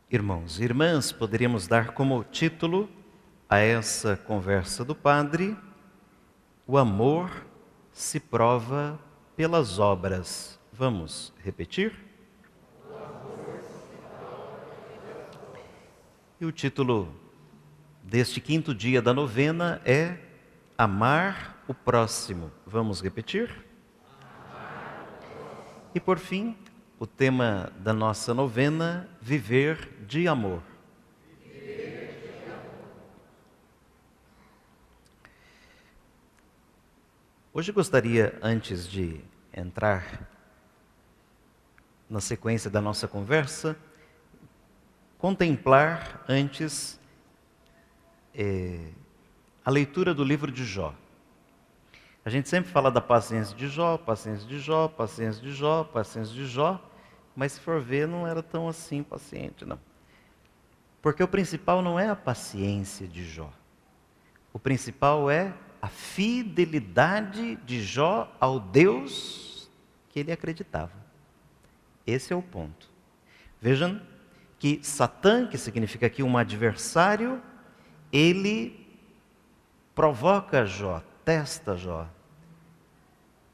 Irmãos e irmãs, poderíamos dar como título a essa conversa do Padre: O amor se prova pelas obras. Vamos repetir? E o título deste quinto dia da novena é Amar o Próximo. Vamos repetir? E por fim, o tema da nossa novena: Viver de amor. Hoje gostaria, antes de entrar na sequência da nossa conversa, contemplar antes a leitura do livro de Jó. A gente sempre fala da paciência de Jó, paciência de Jó, paciência de Jó, paciência de Jó, mas se for ver, não era tão assim paciente, não. Porque o principal não é a paciência de Jó. O principal é a fidelidade de Jó ao Deus que ele acreditava. Esse é o ponto. Vejam que Satã, que significa aqui um adversário, ele provoca Jó, testa Jó.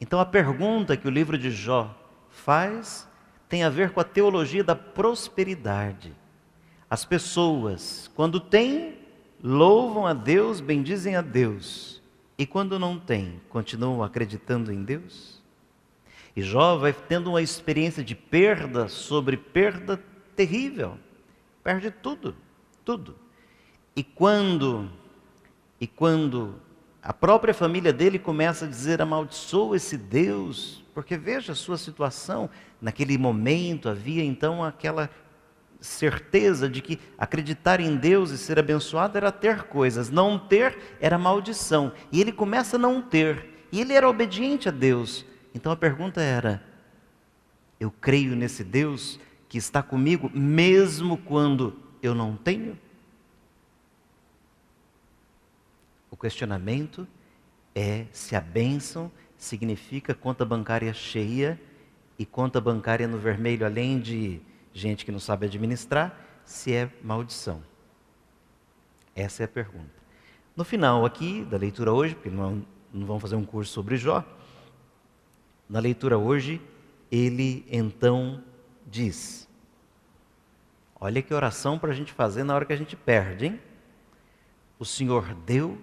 Então a pergunta que o livro de Jó faz tem a ver com a teologia da prosperidade. As pessoas, quando têm, louvam a Deus, bendizem a Deus. E quando não têm, continuam acreditando em Deus? E Jó vai tendo uma experiência de perda sobre perda terrível. Perde tudo, tudo. E quando a própria família dele começa a dizer: amaldiçoa esse Deus, porque veja a sua situação. Naquele momento havia então aquela certeza de que acreditar em Deus e ser abençoado era ter coisas, não ter era maldição. E ele começa a não ter, e ele era obediente a Deus. Então a pergunta era: eu creio nesse Deus que está comigo mesmo quando eu não tenho? O questionamento é se a bênção significa conta bancária cheia, e conta bancária no vermelho, além de gente que não sabe administrar, se é maldição. Essa é a pergunta. No final aqui da leitura hoje, porque não vamos fazer um curso sobre Jó, na leitura hoje, ele então diz: olha que oração para a gente fazer na hora que a gente perde, hein? O Senhor deu,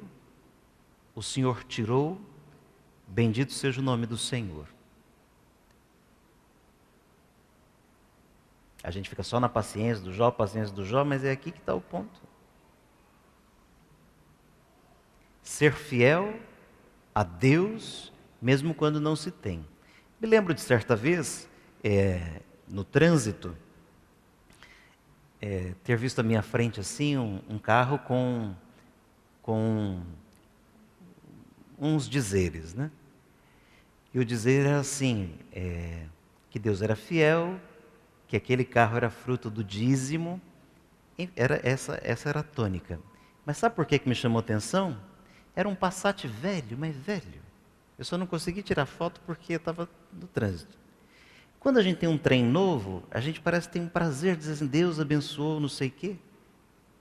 o Senhor tirou, bendito seja o nome do Senhor. A gente fica só na paciência do Jó, mas é aqui que está o ponto. Ser fiel a Deus, mesmo quando não se tem. Me lembro de certa vez, no trânsito, ter visto à minha frente assim um carro com uns dizeres, né? E o dizer era assim, que Deus era fiel, que aquele carro era fruto do dízimo. Essa era a tônica. Mas sabe por que me chamou a atenção? Era um Passat velho, mas velho. Eu só não consegui tirar foto porque eu estava no trânsito. Quando a gente tem um trem novo, a gente parece que tem um prazer de dizer assim: Deus abençoou, não sei o quê.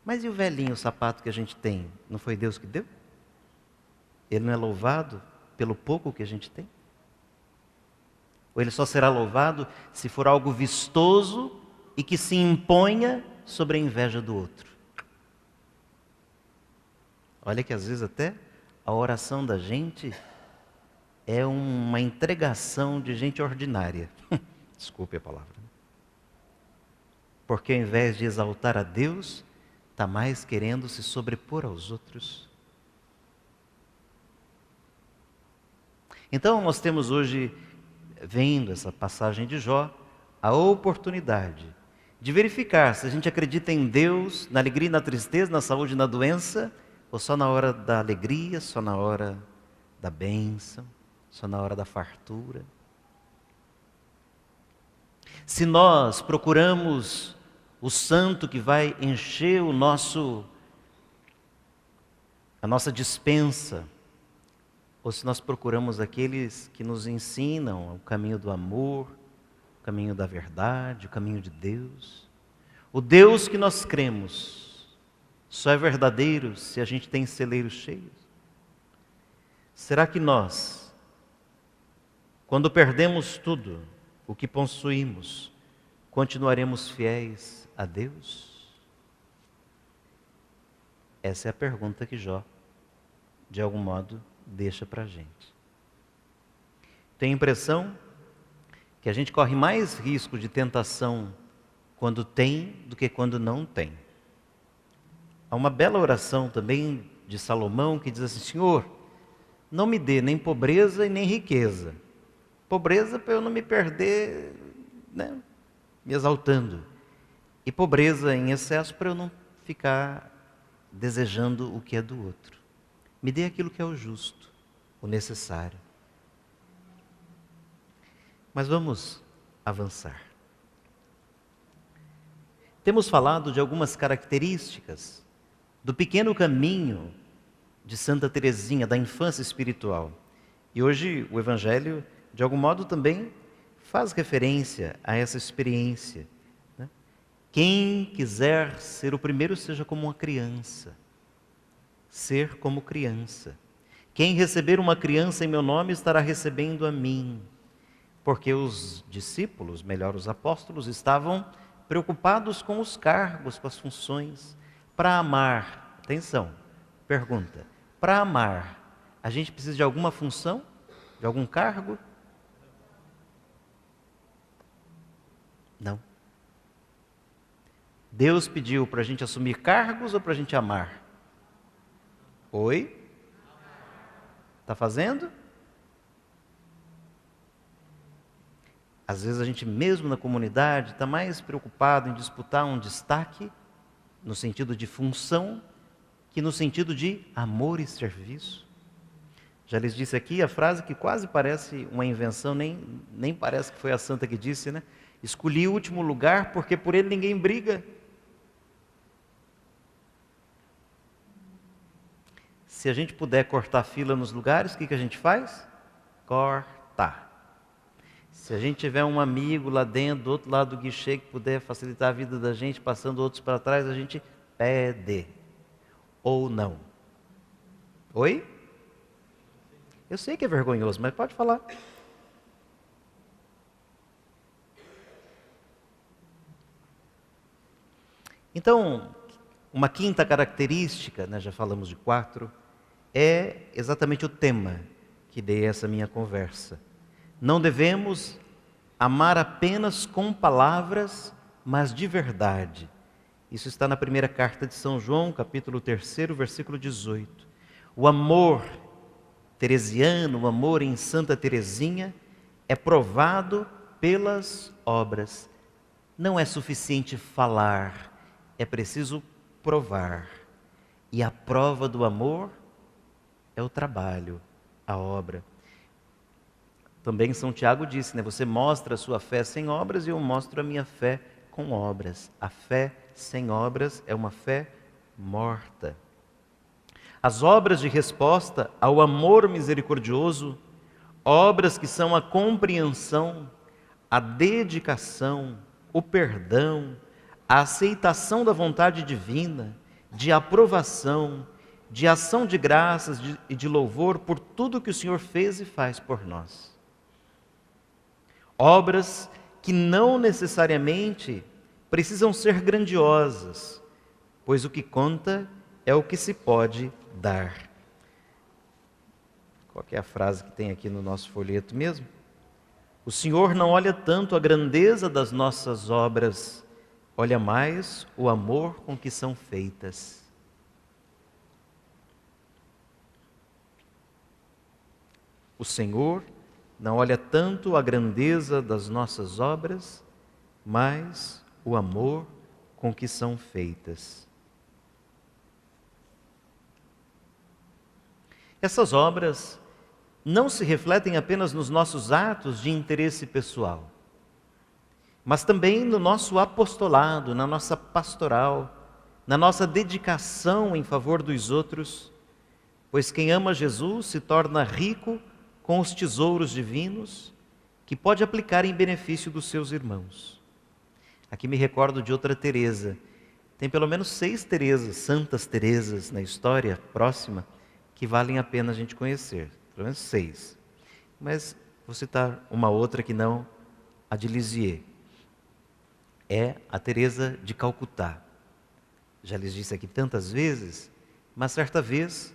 Mas e o velhinho, o sapato que a gente tem? Não foi Deus que deu? Ele não é louvado pelo pouco que a gente tem? Ou ele só será louvado se for algo vistoso e que se imponha sobre a inveja do outro? Olha que às vezes até a oração da gente é uma entregação de gente ordinária. Desculpe a palavra. Porque ao invés de exaltar a Deus, está mais querendo se sobrepor aos outros. Então nós temos hoje, vendo essa passagem de Jó, a oportunidade de verificar se a gente acredita em Deus na alegria e na tristeza, na saúde e na doença, ou só na hora da alegria, só na hora da bênção, só na hora da fartura. Se nós procuramos o santo que vai encher a nossa despensa, ou se nós procuramos aqueles que nos ensinam o caminho do amor, o caminho da verdade, o caminho de Deus, O Deus que nós cremos só é verdadeiro se a gente tem celeiros cheios? Será que nós, quando perdemos tudo o que possuímos, continuaremos fiéis a Deus? Essa é a pergunta que Jó, de algum modo, deixa para a gente. Tenho a impressão que a gente corre mais risco de tentação quando tem do que quando não tem. Há uma bela oração também de Salomão que diz assim: Senhor, não me dê nem pobreza e nem riqueza. Pobreza para eu não me perder, né, me exaltando. E pobreza em excesso para eu não ficar desejando o que é do outro. Me dê aquilo que é o justo, o necessário. Mas vamos avançar. Temos falado de algumas características do pequeno caminho de Santa Teresinha, da infância espiritual. E hoje o Evangelho, de algum modo, também faz referência a essa experiência, né? Quem quiser ser o primeiro, seja como uma criança. Ser como criança. Quem receber uma criança em meu nome estará recebendo a mim. Porque os discípulos, melhor, os apóstolos, estavam preocupados com os cargos, com as funções. Para amar, atenção, pergunta, para amar, a gente precisa de alguma função? De algum cargo? Não. Deus pediu para a gente assumir cargos ou para a gente amar? Oi? Está fazendo? Às vezes a gente mesmo na comunidade está mais preocupado em disputar um destaque no sentido de função que no sentido de amor e serviço. Já lhes disse aqui a frase que quase parece uma invenção, nem parece que foi a santa que disse, né? Escolhi o último lugar porque por ele ninguém briga. Se a gente puder cortar fila nos lugares, o que a gente faz? Corta. Se a gente tiver um amigo lá dentro, do outro lado do guichê, que puder facilitar a vida da gente, passando outros para trás, a gente pede. Ou não. Oi? Eu sei que é vergonhoso, mas pode falar. Então, uma quinta característica, né, já falamos de 4, é exatamente o tema que dei essa minha conversa. Não devemos amar apenas com palavras, mas de verdade. Isso está na primeira carta de São João, capítulo 3, versículo 18. O amor teresiano, o amor em Santa Teresinha, é provado pelas obras. Não é suficiente falar, é preciso provar. E a prova do amor é o trabalho, a obra. Também São Tiago disse, né? Você mostra a sua fé sem obras e eu mostro a minha fé com obras. A fé sem obras é uma fé morta. As obras de resposta ao amor misericordioso, obras que são a compreensão, a dedicação, o perdão, a aceitação da vontade divina, de aprovação, de ação de graças e de louvor por tudo que o Senhor fez e faz por nós. Obras que não necessariamente precisam ser grandiosas, pois o que conta é o que se pode dar. Qual que é a frase que tem aqui no nosso folheto mesmo? O Senhor não olha tanto a grandeza das nossas obras, olha mais o amor com que são feitas. O Senhor não olha tanto a grandeza das nossas obras, mas o amor com que são feitas. Essas obras não se refletem apenas nos nossos atos de interesse pessoal, mas também no nosso apostolado, na nossa pastoral, na nossa dedicação em favor dos outros, pois quem ama Jesus se torna rico com os tesouros divinos que pode aplicar em benefício dos seus irmãos. Aqui me recordo de outra Teresa. Tem pelo menos 6 Teresas, Santas Teresas na história próxima, que valem a pena a gente conhecer. Pelo menos 6. Mas vou citar uma outra que não, a de Lisieux. É a Teresa de Calcutá. Já lhes disse aqui tantas vezes, mas certa vez,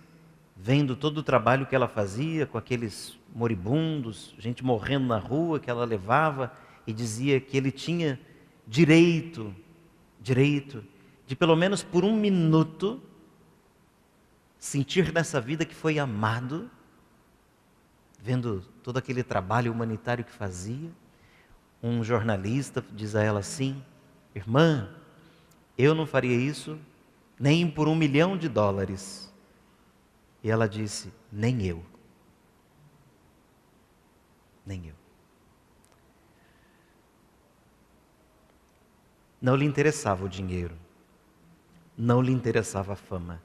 vendo todo o trabalho que ela fazia com aqueles moribundos, gente morrendo na rua que ela levava, e dizia que ele tinha direito de pelo menos por 1 minuto sentir nessa vida que foi amado, vendo todo aquele trabalho humanitário que fazia. Um jornalista diz a ela assim: irmã, eu não faria isso nem por $1 milhão. E ela disse: nem eu. Nem eu. Não lhe interessava o dinheiro, não lhe interessava a fama,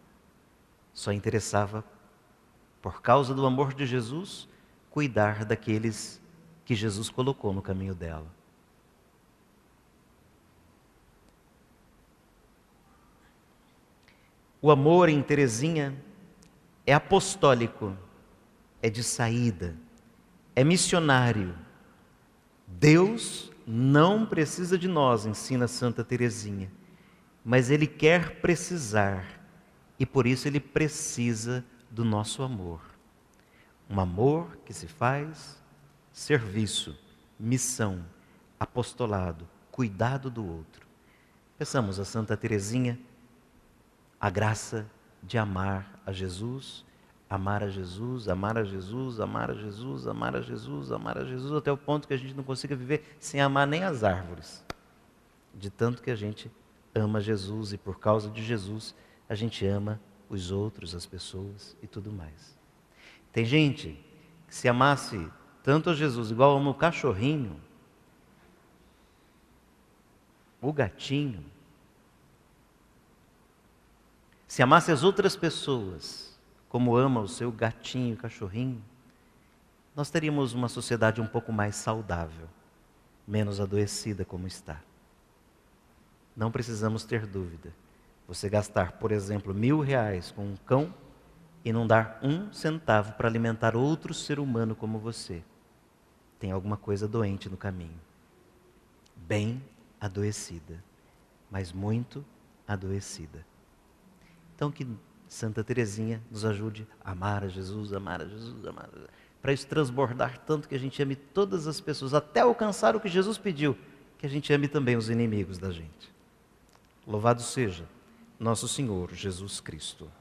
só interessava, por causa do amor de Jesus, cuidar daqueles que Jesus colocou no caminho dela. O amor em Teresinha é apostólico, é de saída, é missionário. Deus não precisa de nós, ensina Santa Teresinha, mas Ele quer precisar, e por isso Ele precisa do nosso amor. Um amor que se faz serviço, missão, apostolado, cuidado do outro. Peçamos a Santa Teresinha a graça de amar a Jesus, amar a Jesus, amar a Jesus, amar a Jesus, amar a Jesus, amar a Jesus, até o ponto que a gente não consiga viver sem amar nem as árvores. De tanto que a gente ama Jesus e por causa de Jesus a gente ama os outros, as pessoas e tudo mais. Tem gente que se amasse tanto a Jesus igual ama o cachorrinho, o gatinho, se amasse as outras pessoas como ama o seu gatinho, cachorrinho, nós teríamos uma sociedade um pouco mais saudável, menos adoecida como está. Não precisamos ter dúvida. Você gastar, por exemplo, R$1.000 com um cão e não dar 1 centavo para alimentar outro ser humano como você, tem alguma coisa doente no caminho. Bem adoecida, mas muito adoecida. Então que Santa Teresinha nos ajude a amar a Jesus, amar a Jesus, amar a Jesus, para isso transbordar tanto que a gente ame todas as pessoas, até alcançar o que Jesus pediu, que a gente ame também os inimigos da gente. Louvado seja nosso Senhor Jesus Cristo.